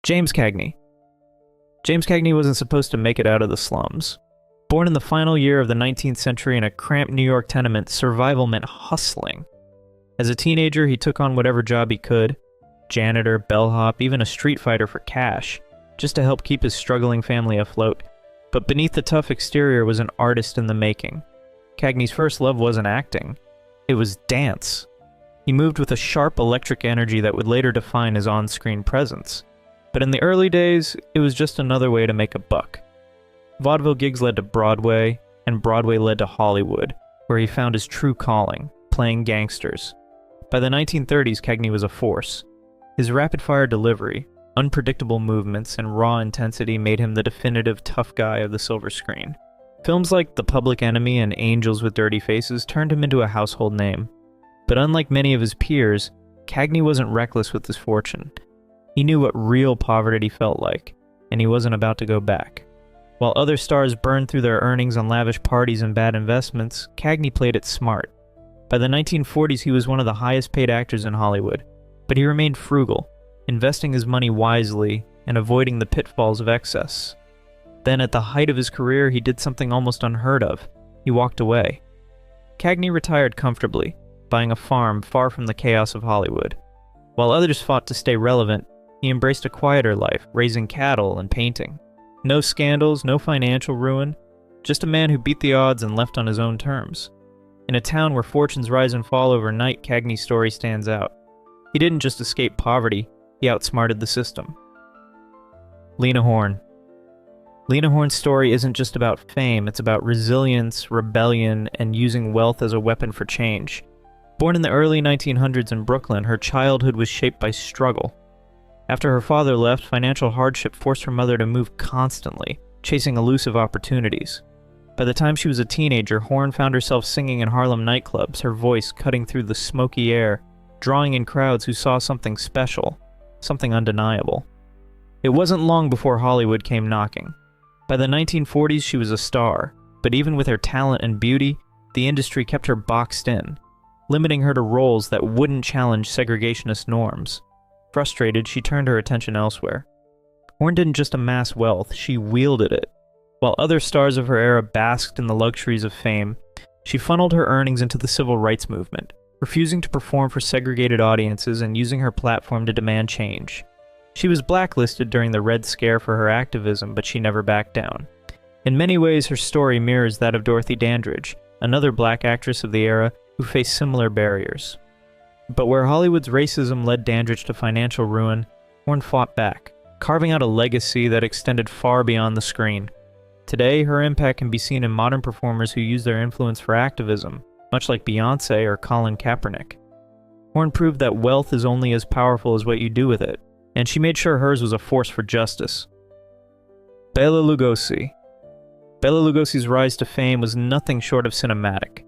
James Cagney. James Cagney wasn't supposed to make it out of the slums. Born in the final year of the 19th century in a cramped New York tenement, survival meant hustling. As a teenager, he took on whatever job he could, janitor, bellhop, even a street fighter for cash, just to help keep his struggling family afloat. But beneath the tough exterior was an artist in the making. Cagney's first love wasn't acting. It was dance. He moved with a sharp electric energy that would later define his on-screen presence. But in the early days, it was just another way to make a buck. Vaudeville gigs led to Broadway, and Broadway led to Hollywood, where he found his true calling, playing gangsters. By the 1930s, Cagney was a force. His rapid-fire delivery, unpredictable movements, and raw intensity made him the definitive tough guy of the silver screen. Films like The Public Enemy and Angels with Dirty Faces turned him into a household name. But unlike many of his peers, Cagney wasn't reckless with his fortune. He knew what real poverty felt like, and he wasn't about to go back. While other stars burned through their earnings on lavish parties and bad investments, Cagney played it smart. By the 1940s, he was one of the highest-paid actors in Hollywood, but he remained frugal, investing his money wisely and avoiding the pitfalls of excess. Then, at the height of his career, he did something almost unheard of. He walked away. Cagney retired comfortably, buying a farm far from the chaos of Hollywood. While others fought to stay relevant, he embraced a quieter life, raising cattle and painting. No scandals, no financial ruin, just a man who beat the odds and left on his own terms. In a town where fortunes rise and fall overnight, Cagney's story stands out. He didn't just escape poverty, he outsmarted the system. Lena Horne. Lena Horne's story isn't just about fame, it's about resilience, rebellion, and using wealth as a weapon for change. Born in the early 1900s in Brooklyn, her childhood was shaped by struggle. After her father left, financial hardship forced her mother to move constantly, chasing elusive opportunities. By the time she was a teenager, Horne found herself singing in Harlem nightclubs, her voice cutting through the smoky air, drawing in crowds who saw something special, something undeniable. It wasn't long before Hollywood came knocking. By the 1940s, she was a star, but even with her talent and beauty, the industry kept her boxed in, limiting her to roles that wouldn't challenge segregationist norms. Frustrated, she turned her attention elsewhere. Horne didn't just amass wealth, she wielded it. While other stars of her era basked in the luxuries of fame, she funneled her earnings into the civil rights movement, refusing to perform for segregated audiences and using her platform to demand change. She was blacklisted during the Red Scare for her activism, but she never backed down. In many ways, her story mirrors that of Dorothy Dandridge, another black actress of the era who faced similar barriers. But where Hollywood's racism led Dandridge to financial ruin, Horne fought back, carving out a legacy that extended far beyond the screen. Today, her impact can be seen in modern performers who use their influence for activism, much like Beyoncé or Colin Kaepernick. Horne proved that wealth is only as powerful as what you do with it, and she made sure hers was a force for justice. Bela Lugosi. Bela Lugosi's rise to fame was nothing short of cinematic.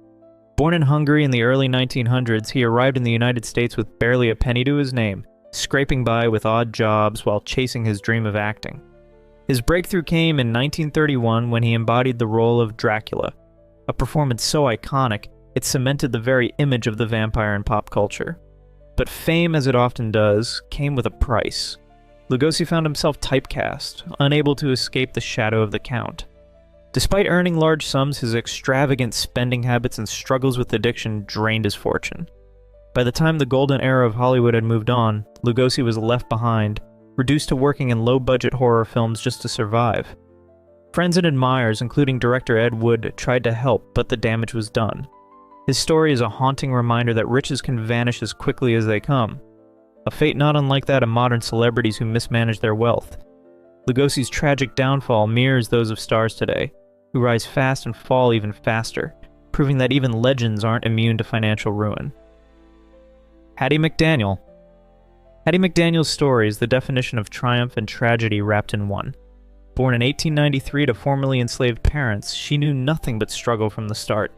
Born in Hungary in the early 1900s, he arrived in the United States with barely a penny to his name, scraping by with odd jobs while chasing his dream of acting. His breakthrough came in 1931 when he embodied the role of Dracula, a performance so iconic it cemented the very image of the vampire in pop culture. But fame, as it often does, came with a price. Lugosi found himself typecast, unable to escape the shadow of the Count. Despite earning large sums, his extravagant spending habits and struggles with addiction drained his fortune. By the time the golden era of Hollywood had moved on, Lugosi was left behind, reduced to working in low-budget horror films just to survive. Friends and admirers, including director Ed Wood, tried to help, but the damage was done. His story is a haunting reminder that riches can vanish as quickly as they come, a fate not unlike that of modern celebrities who mismanage their wealth. Lugosi's tragic downfall mirrors those of stars today, who rise fast and fall even faster, proving that even legends aren't immune to financial ruin. Hattie McDaniel. Hattie McDaniel's story is the definition of triumph and tragedy wrapped in one. Born in 1893 to formerly enslaved parents, she knew nothing but struggle from the start.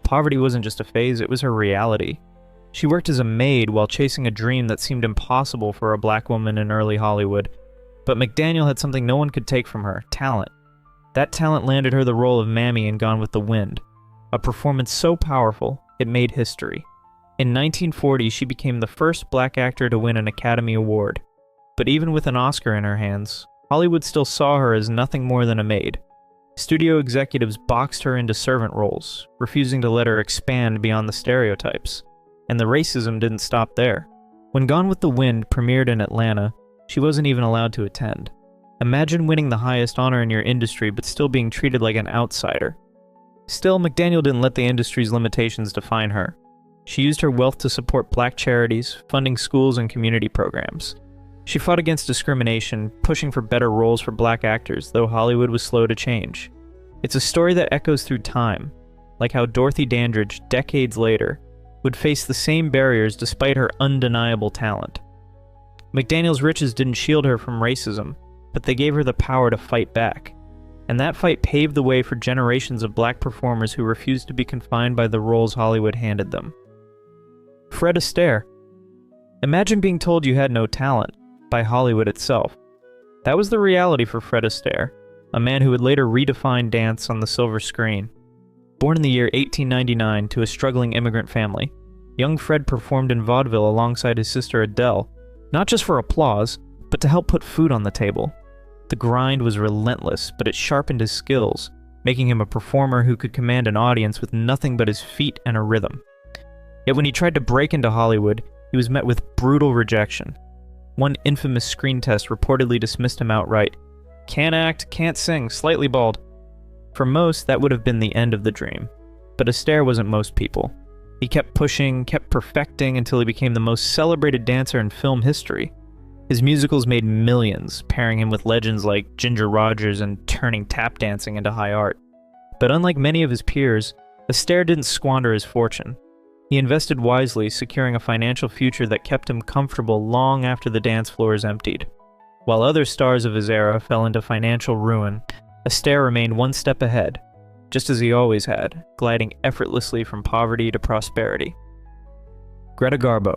Poverty wasn't just a phase, it was her reality. She worked as a maid while chasing a dream that seemed impossible for a black woman in early Hollywood. But McDaniel had something no one could take from her, talent. That talent landed her the role of Mammy in Gone with the Wind, a performance so powerful, it made history. In 1940, she became the first black actor to win an Academy Award. But even with an Oscar in her hands, Hollywood still saw her as nothing more than a maid. Studio executives boxed her into servant roles, refusing to let her expand beyond the stereotypes. And the racism didn't stop there. When Gone with the Wind premiered in Atlanta, she wasn't even allowed to attend. Imagine winning the highest honor in your industry but still being treated like an outsider. Still, McDaniel didn't let the industry's limitations define her. She used her wealth to support black charities, funding schools and community programs. She fought against discrimination, pushing for better roles for black actors, though Hollywood was slow to change. It's a story that echoes through time, like how Dorothy Dandridge, decades later, would face the same barriers despite her undeniable talent. McDaniel's riches didn't shield her from racism, but they gave her the power to fight back. And that fight paved the way for generations of black performers who refused to be confined by the roles Hollywood handed them. Fred Astaire. Imagine being told you had no talent, by Hollywood itself. That was the reality for Fred Astaire, a man who would later redefine dance on the silver screen. Born in the year 1899 to a struggling immigrant family, young Fred performed in vaudeville alongside his sister Adele, not just for applause, but to help put food on the table. The grind was relentless, but it sharpened his skills, making him a performer who could command an audience with nothing but his feet and a rhythm. Yet when he tried to break into Hollywood, he was met with brutal rejection. One infamous screen test reportedly dismissed him outright. Can't act, can't sing, slightly bald. For most, that would have been the end of the dream. But Astaire wasn't most people. He kept pushing, kept perfecting until he became the most celebrated dancer in film history. His musicals made millions, pairing him with legends like Ginger Rogers and turning tap dancing into high art. But unlike many of his peers, Astaire didn't squander his fortune. He invested wisely, securing a financial future that kept him comfortable long after the dance floors emptied. While other stars of his era fell into financial ruin, Astaire remained one step ahead, just as he always had, gliding effortlessly from poverty to prosperity. Greta Garbo.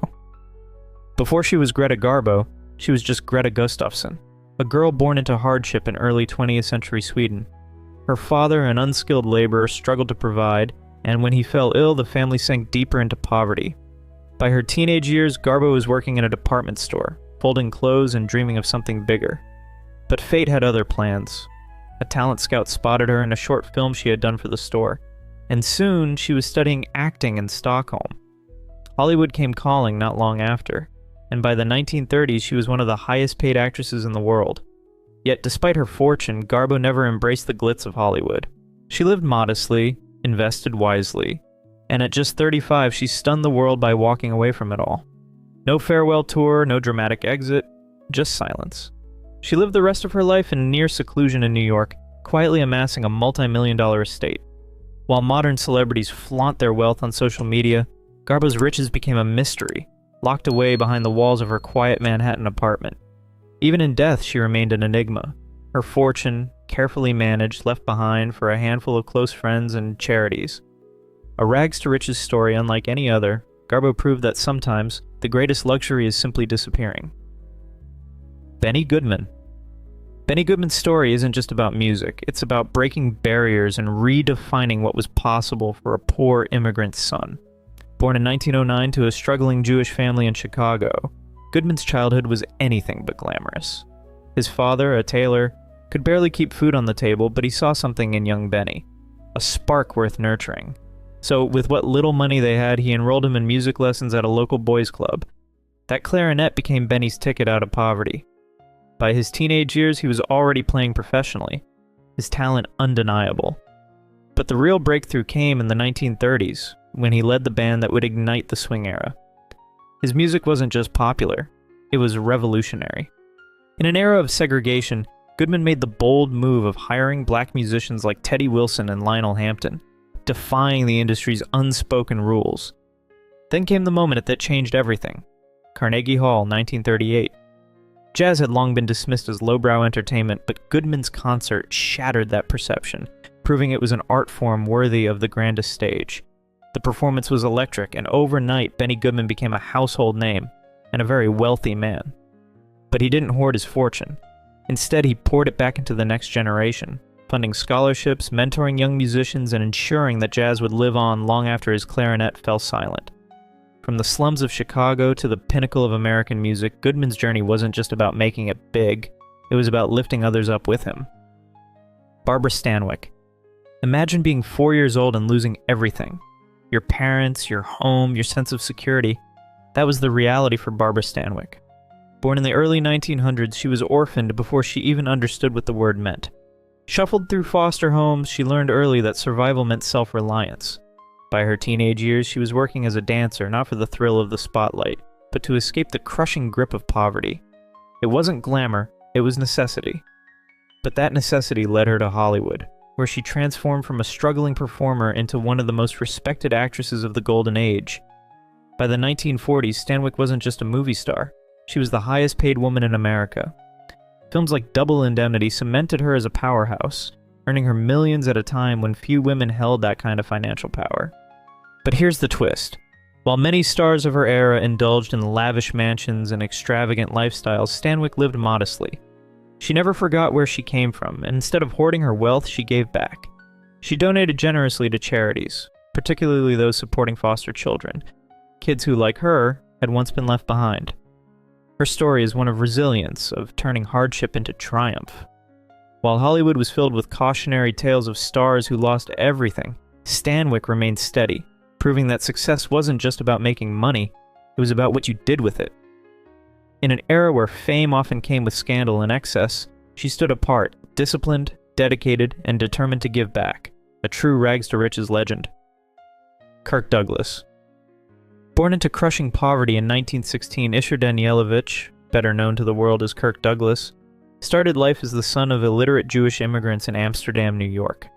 Before she was Greta Garbo, she was just Greta Gustafsson, a girl born into hardship in early 20th century Sweden. Her father, an unskilled laborer, struggled to provide, and when he fell ill, the family sank deeper into poverty. By her teenage years, Garbo was working in a department store, folding clothes and dreaming of something bigger. But fate had other plans. A talent scout spotted her in a short film she had done for the store, and soon she was studying acting in Stockholm. Hollywood came calling not long after, and by the 1930s she was one of the highest paid actresses in the world. Yet despite her fortune, Garbo never embraced the glitz of Hollywood. She lived modestly, invested wisely, and at just 35 she stunned the world by walking away from it all. No farewell tour, no dramatic exit, just silence. She lived the rest of her life in near seclusion in New York, quietly amassing a multi-million-dollar estate. While modern celebrities flaunt their wealth on social media, Garbo's riches became a mystery, locked away behind the walls of her quiet Manhattan apartment. Even in death, she remained an enigma. Her fortune, carefully managed, left behind for a handful of close friends and charities. A rags-to-riches story unlike any other, Garbo proved that sometimes the greatest luxury is simply disappearing. Benny Goodman. Benny Goodman's story isn't just about music, it's about breaking barriers and redefining what was possible for a poor immigrant son. Born in 1909 to a struggling Jewish family in Chicago, Goodman's childhood was anything but glamorous. His father, a tailor, could barely keep food on the table, but he saw something in young Benny, a spark worth nurturing. So with what little money they had, he enrolled him in music lessons at a local boys' club. That clarinet became Benny's ticket out of poverty. By his teenage years, he was already playing professionally, his talent undeniable. But the real breakthrough came in the 1930s, when he led the band that would ignite the swing era. His music wasn't just popular, it was revolutionary. In an era of segregation, Goodman made the bold move of hiring black musicians like Teddy Wilson and Lionel Hampton, defying the industry's unspoken rules. Then came the moment that changed everything. Carnegie Hall, 1938. Jazz had long been dismissed as lowbrow entertainment, but Goodman's concert shattered that perception, proving it was an art form worthy of the grandest stage. The performance was electric, and overnight Benny Goodman became a household name, and a very wealthy man. But he didn't hoard his fortune. Instead, he poured it back into the next generation, funding scholarships, mentoring young musicians, and ensuring that jazz would live on long after his clarinet fell silent. From the slums of Chicago to the pinnacle of American music, Goodman's journey wasn't just about making it big, it was about lifting others up with him. Barbara Stanwyck. Imagine being 4 years old and losing everything. Your parents, your home, your sense of security. That was the reality for Barbara Stanwyck. Born in the early 1900s, she was orphaned before she even understood what the word meant. Shuffled through foster homes, she learned early that survival meant self-reliance. By her teenage years, she was working as a dancer, not for the thrill of the spotlight, but to escape the crushing grip of poverty. It wasn't glamour, it was necessity. But that necessity led her to Hollywood, where she transformed from a struggling performer into one of the most respected actresses of the Golden Age. By the 1940s, Stanwyck wasn't just a movie star, she was the highest paid woman in America. Films like Double Indemnity cemented her as a powerhouse, earning her millions at a time when few women held that kind of financial power. But here's the twist. While many stars of her era indulged in lavish mansions and extravagant lifestyles, Stanwyck lived modestly. She never forgot where she came from, and instead of hoarding her wealth, she gave back. She donated generously to charities, particularly those supporting foster children, kids who, like her, had once been left behind. Her story is one of resilience, of turning hardship into triumph. While Hollywood was filled with cautionary tales of stars who lost everything, Stanwyck remained steady, proving that success wasn't just about making money, it was about what you did with it. In an era where fame often came with scandal and excess, she stood apart, disciplined, dedicated, and determined to give back, a true rags-to-riches legend. Kirk Douglas. Born into crushing poverty in 1916, Isher Danielowicz, better known to the world as Kirk Douglas, started life as the son of illiterate Jewish immigrants in Amsterdam, New York.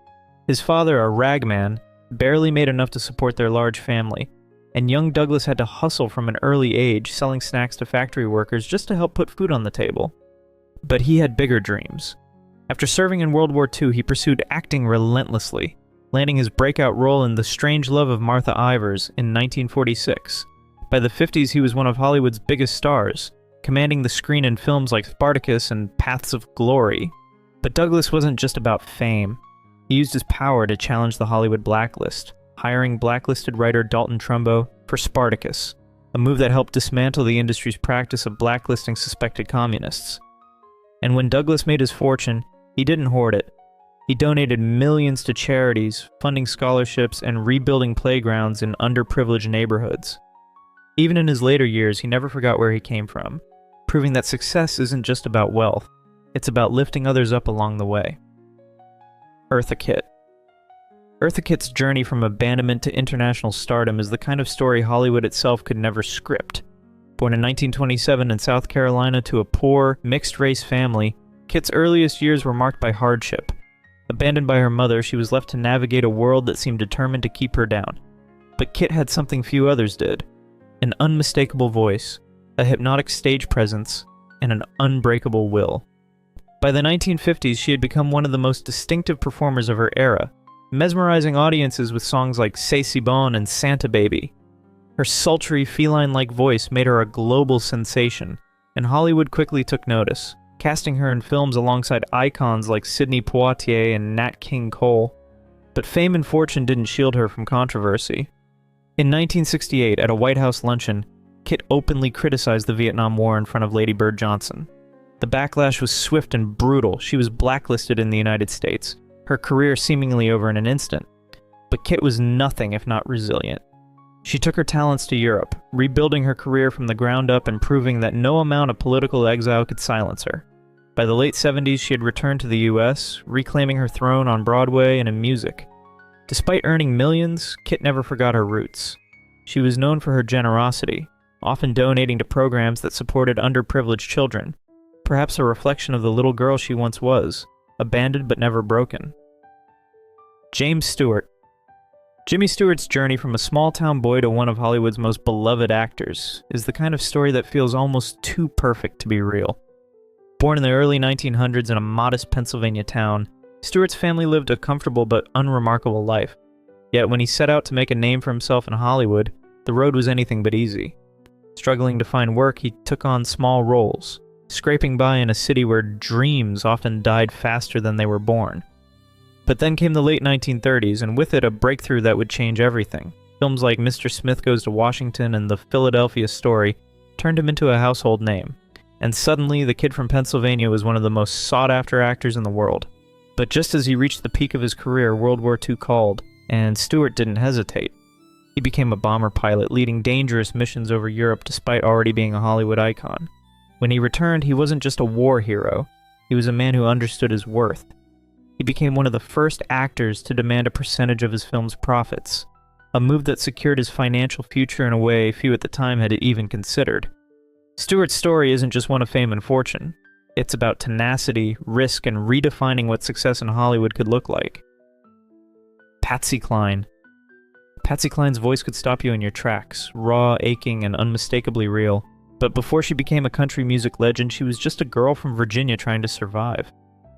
His father, a ragman, barely made enough to support their large family, and young Douglas had to hustle from an early age, selling snacks to factory workers just to help put food on the table. But he had bigger dreams. After serving in World War II, he pursued acting relentlessly, landing his breakout role in The Strange Love of Martha Ivers in 1946. By the 50s, he was one of Hollywood's biggest stars, commanding the screen in films like Spartacus and Paths of Glory. But Douglas wasn't just about fame. He used his power to challenge the Hollywood blacklist, hiring blacklisted writer Dalton Trumbo for Spartacus, a move that helped dismantle the industry's practice of blacklisting suspected communists. And when Douglas made his fortune, he didn't hoard it. He donated millions to charities, funding scholarships, and rebuilding playgrounds in underprivileged neighborhoods. Even in his later years, he never forgot where he came from, proving that success isn't just about wealth, it's about lifting others up along the way. Eartha Kitt. Eartha Kitt's journey from abandonment to international stardom is the kind of story Hollywood itself could never script. Born in 1927 in South Carolina to a poor, mixed-race family, Kitt's earliest years were marked by hardship. Abandoned by her mother, she was left to navigate a world that seemed determined to keep her down. But Kitt had something few others did: an unmistakable voice, a hypnotic stage presence, and an unbreakable will. By the 1950s, she had become one of the most distinctive performers of her era, mesmerizing audiences with songs like C'est Si Bon and Santa Baby. Her sultry, feline-like voice made her a global sensation, and Hollywood quickly took notice, casting her in films alongside icons like Sidney Poitier and Nat King Cole. But fame and fortune didn't shield her from controversy. In 1968, at a White House luncheon, Kitt openly criticized the Vietnam War in front of Lady Bird Johnson. The backlash was swift and brutal. She was blacklisted in the United States, her career seemingly over in an instant. But Kitt was nothing if not resilient. She took her talents to Europe, rebuilding her career from the ground up and proving that no amount of political exile could silence her. By the late 70s, she had returned to the US, reclaiming her throne on Broadway and in music. Despite earning millions, Kitt never forgot her roots. She was known for her generosity, often donating to programs that supported underprivileged children, perhaps a reflection of the little girl she once was, abandoned but never broken. James Stewart. Jimmy Stewart's journey from a small-town boy to one of Hollywood's most beloved actors is the kind of story that feels almost too perfect to be real. Born in the early 1900s in a modest Pennsylvania town, Stewart's family lived a comfortable but unremarkable life. Yet when he set out to make a name for himself in Hollywood, the road was anything but easy. Struggling to find work, he took on small roles, scraping by in a city where dreams often died faster than they were born. But then came the late 1930s, and with it a breakthrough that would change everything. Films like Mr. Smith Goes to Washington and The Philadelphia Story turned him into a household name, and suddenly the kid from Pennsylvania was one of the most sought-after actors in the world. But just as he reached the peak of his career, World War II called, and Stewart didn't hesitate. He became a bomber pilot, leading dangerous missions over Europe despite already being a Hollywood icon. When he returned, he wasn't just a war hero, he was a man who understood his worth. He became one of the first actors to demand a percentage of his film's profits, a move that secured his financial future in a way few at the time had even considered. Stewart's story isn't just one of fame and fortune. It's about tenacity, risk, and redefining what success in Hollywood could look like. Patsy Cline. Patsy Cline's voice could stop you in your tracks, raw, aching, and unmistakably real. But before she became a country music legend, she was just a girl from Virginia trying to survive.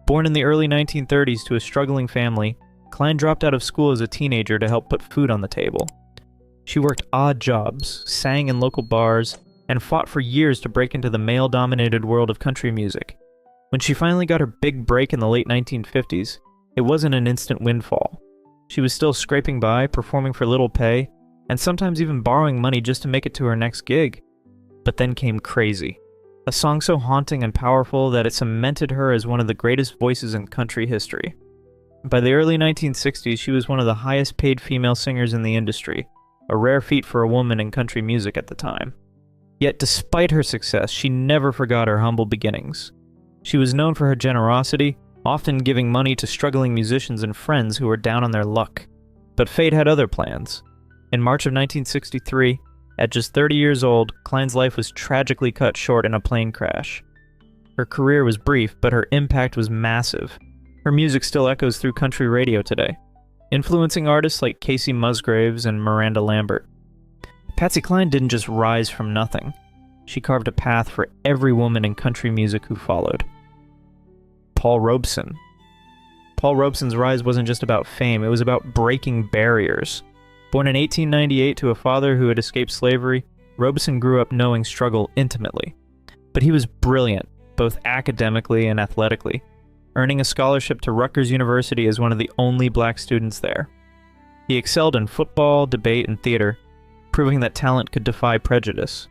Born in the early 1930s to a struggling family, Cline dropped out of school as a teenager to help put food on the table. She worked odd jobs, sang in local bars, and fought for years to break into the male-dominated world of country music. When she finally got her big break in the late 1950s, it wasn't an instant windfall. She was still scraping by, performing for little pay, and sometimes even borrowing money just to make it to her next gig. But then came Crazy, a song so haunting and powerful that it cemented her as one of the greatest voices in country history. By the early 1960s, she was one of the highest-paid female singers in the industry, a rare feat for a woman in country music at the time. Yet despite her success, she never forgot her humble beginnings. She was known for her generosity, often giving money to struggling musicians and friends who were down on their luck. But fate had other plans. In March of 1963, at just 30 years old, Cline's life was tragically cut short in a plane crash. Her career was brief, but her impact was massive. Her music still echoes through country radio today, influencing artists like Casey Musgraves and Miranda Lambert. Patsy Cline didn't just rise from nothing. She carved a path for every woman in country music who followed. Paul Robeson. Paul Robeson's rise wasn't just about fame, it was about breaking barriers. Born in 1898 to a father who had escaped slavery, Robeson grew up knowing struggle intimately. But he was brilliant, both academically and athletically, earning a scholarship to Rutgers University as one of the only black students there. He excelled in football, debate, and theater, proving that talent could defy prejudice.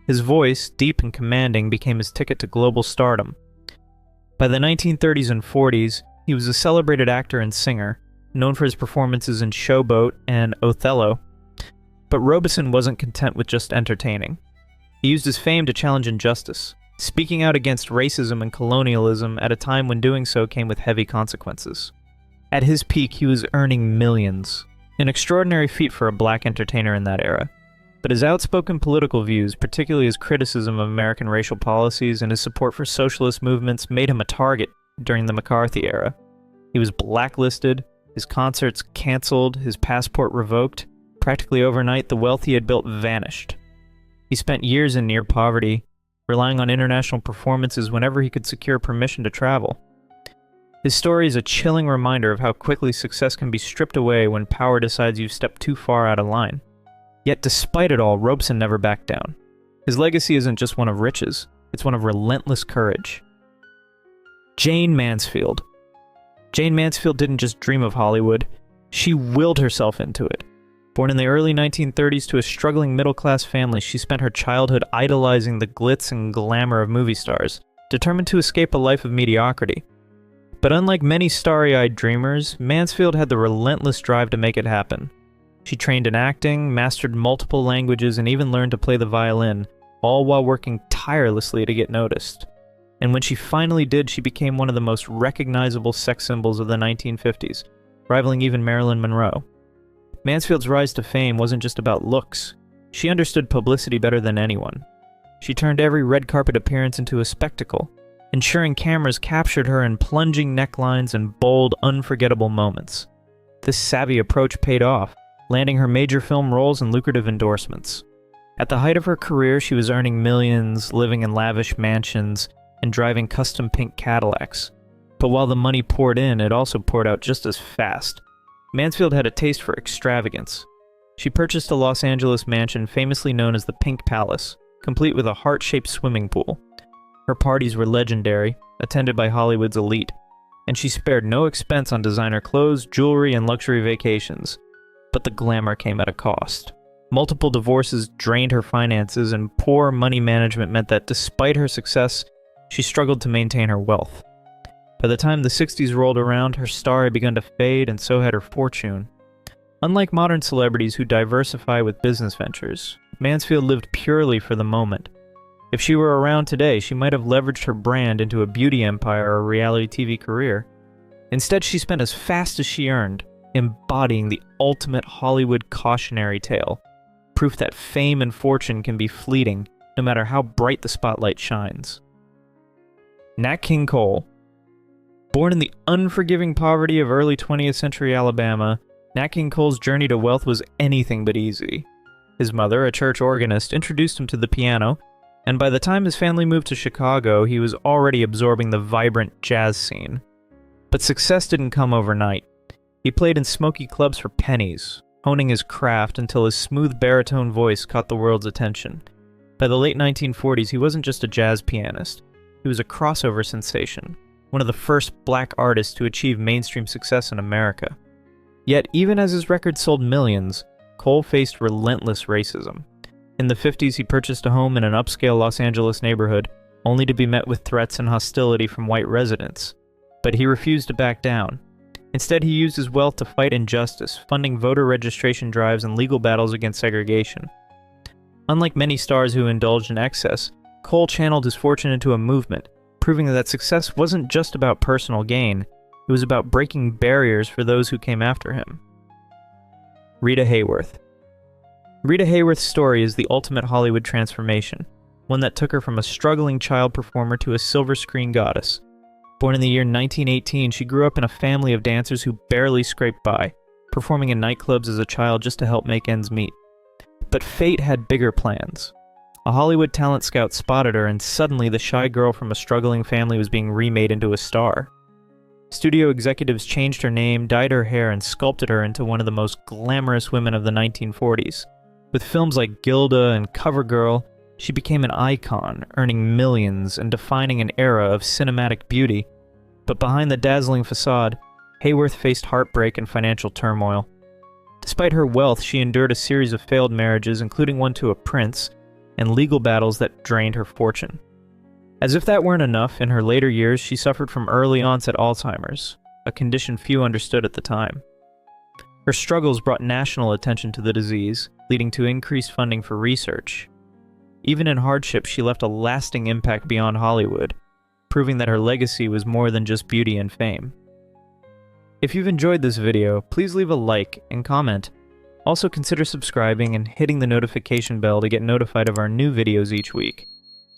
His voice, deep and commanding, became his ticket to global stardom. By the 1930s and 40s, he was a celebrated actor and singer, known for his performances in Showboat and Othello. But Robeson wasn't content with just entertaining. He used his fame to challenge injustice, speaking out against racism and colonialism at a time when doing so came with heavy consequences. At his peak, he was earning millions, an extraordinary feat for a black entertainer in that era. But his outspoken political views, particularly his criticism of American racial policies and his support for socialist movements, made him a target during the McCarthy era. He was blacklisted, his concerts canceled, his passport revoked. Practically overnight, the wealth he had built vanished. He spent years in near poverty, relying on international performances whenever he could secure permission to travel. His story is a chilling reminder of how quickly success can be stripped away when power decides you've stepped too far out of line. Yet despite it all, Robeson never backed down. His legacy isn't just one of riches, it's one of relentless courage. Jane Mansfield. Jane Mansfield didn't just dream of Hollywood, she willed herself into it. Born in the early 1930s to a struggling middle-class family, she spent her childhood idolizing the glitz and glamour of movie stars, determined to escape a life of mediocrity. But unlike many starry-eyed dreamers, Mansfield had the relentless drive to make it happen. She trained in acting, mastered multiple languages, and even learned to play the violin, all while working tirelessly to get noticed. And when she finally did, she became one of the most recognizable sex symbols of the 1950s, rivaling even Marilyn Monroe. Mansfield's rise to fame wasn't just about looks. She understood publicity better than anyone. She turned every red carpet appearance into a spectacle, ensuring cameras captured her in plunging necklines and bold, unforgettable moments. This savvy approach paid off, landing her major film roles and lucrative endorsements. At the height of her career, she was earning millions, living in lavish mansions, and driving custom pink Cadillacs. But while the money poured in, it also poured out just as fast. Mansfield had a taste for extravagance. She purchased a Los Angeles mansion famously known as the Pink Palace, complete with a heart-shaped swimming pool. Her parties were legendary, attended by Hollywood's elite, and she spared no expense on designer clothes, jewelry, and luxury vacations. but the glamour came at a cost. Multiple divorces drained her finances, and poor money management meant that despite her success, she struggled to maintain her wealth. By the time the 60s rolled around, her star had begun to fade, and so had her fortune. Unlike modern celebrities who diversify with business ventures, Mansfield lived purely for the moment. If she were around today, she might have leveraged her brand into a beauty empire or a reality TV career. Instead, she spent as fast as she earned, embodying the ultimate Hollywood cautionary tale, proof that fame and fortune can be fleeting, no matter how bright the spotlight shines. Nat King Cole. Born in the unforgiving poverty of early 20th century Alabama, Nat King Cole's journey to wealth was anything but easy. His mother, a church organist, introduced him to the piano, and by the time his family moved to Chicago, he was already absorbing the vibrant jazz scene. But success didn't come overnight. He played in smoky clubs for pennies, honing his craft until his smooth baritone voice caught the world's attention. By the late 1940s, he wasn't just a jazz pianist. He was a crossover sensation, one of the first black artists to achieve mainstream success in America. Yet, even as his records sold millions, Cole faced relentless racism. In the 50s, he purchased a home in an upscale Los Angeles neighborhood, only to be met with threats and hostility from white residents. But he refused to back down. Instead, he used his wealth to fight injustice, funding voter registration drives and legal battles against segregation. Unlike many stars who indulged in excess, Cole channeled his fortune into a movement, proving that success wasn't just about personal gain, it was about breaking barriers for those who came after him. Rita Hayworth. Rita Hayworth's story is the ultimate Hollywood transformation, one that took her from a struggling child performer to a silver screen goddess. Born in the year 1918, she grew up in a family of dancers who barely scraped by, performing in nightclubs as a child just to help make ends meet. But fate had bigger plans. A Hollywood talent scout spotted her, and suddenly the shy girl from a struggling family was being remade into a star. Studio executives changed her name, dyed her hair, and sculpted her into one of the most glamorous women of the 1940s. With films like Gilda and CoverGirl, she became an icon, earning millions and defining an era of cinematic beauty. But behind the dazzling facade, Hayworth faced heartbreak and financial turmoil. Despite her wealth, she endured a series of failed marriages, including one to a prince, and legal battles that drained her fortune. As if that weren't enough, in her later years, she suffered from early onset Alzheimer's, a condition few understood at the time. Her struggles brought national attention to the disease, leading to increased funding for research. Even in hardship, she left a lasting impact beyond Hollywood, proving that her legacy was more than just beauty and fame. If you've enjoyed this video, please leave a like and comment. Also consider subscribing and hitting the notification bell to get notified of our new videos each week.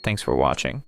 Thanks for watching.